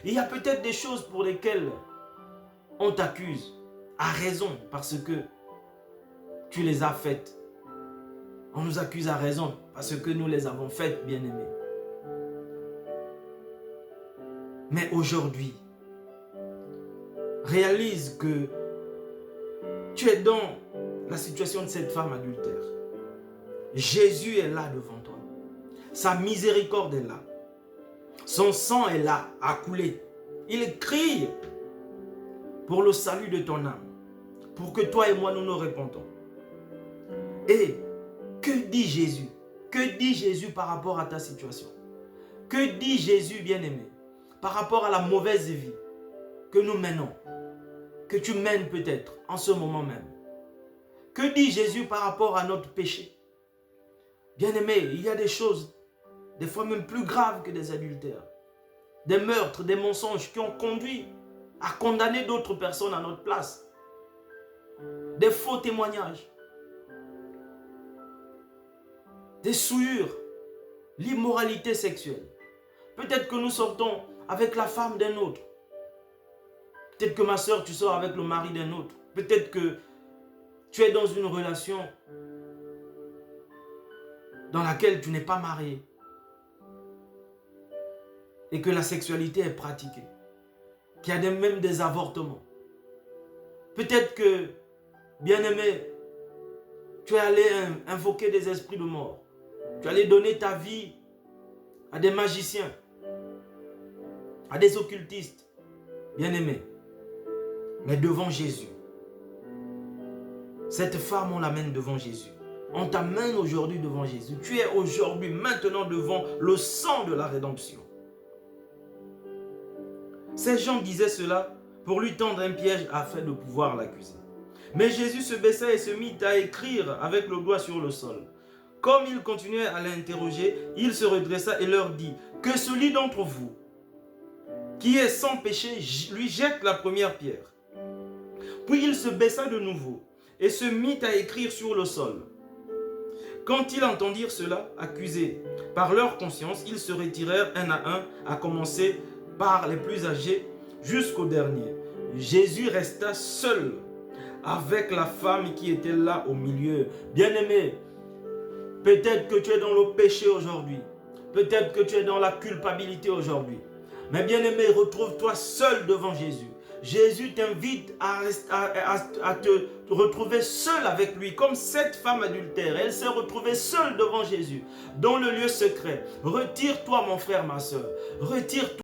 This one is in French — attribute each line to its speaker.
Speaker 1: Il y a peut-être des choses pour lesquelles on t'accuse, à raison, parce que tu les as faites. On nous accuse à raison, parce que nous les avons faites, bien-aimés. Mais aujourd'hui, réalise que tu es dans la situation de cette femme adultère. Jésus est là devant toi. Sa miséricorde est là. Son sang est là, à couler. Il crie pour le salut de ton âme, pour que toi et moi nous nous répondons. Et que dit Jésus? Que dit Jésus par rapport à ta situation? Que dit Jésus, bien-aimé, par rapport à la mauvaise vie que nous menons, que tu mènes peut-être en ce moment même? Que dit Jésus par rapport à notre péché? Bien-aimé, il y a des choses, des fois même plus graves que des adultères, des meurtres, des mensonges qui ont conduit à condamner d'autres personnes à notre place, des faux témoignages, des souillures, l'immoralité sexuelle. Peut-être que nous sortons avec la femme d'un autre. Peut-être que ma soeur, tu sors avec le mari d'un autre. Peut-être que tu es dans une relation dans laquelle tu n'es pas marié et que la sexualité est pratiquée, qu'il y a même des avortements. Peut-être que, bien-aimé, tu es allé invoquer des esprits de mort. Tu es allé donner ta vie à des magiciens, à des occultistes. Bien-aimé, mais devant Jésus, cette femme, on l'amène devant Jésus. On t'amène aujourd'hui devant Jésus. Tu es aujourd'hui, maintenant devant le sang de la rédemption. Ces gens disaient cela pour lui tendre un piège afin de pouvoir l'accuser. Mais Jésus se baissa et se mit à écrire avec le doigt sur le sol. Comme il continuait à l'interroger, il se redressa et leur dit que celui d'entre vous qui est sans péché lui jette la première pierre. Puis il se baissa de nouveau et se mit à écrire sur le sol. Quand ils entendirent cela, accusés par leur conscience, ils se retirèrent un à un, à commencer par les plus âgés jusqu'au dernier. Jésus resta seul avec la femme qui était là au milieu. Bien-aimé, peut-être que tu es dans le péché aujourd'hui. Peut-être que tu es dans la culpabilité aujourd'hui. Mais bien-aimé, retrouve-toi seul devant Jésus. Jésus t'invite à te retrouver seul avec lui, comme cette femme adultère. Elle s'est retrouvée seule devant Jésus, dans le lieu secret. Retire-toi, mon frère, ma soeur. Retire-toi.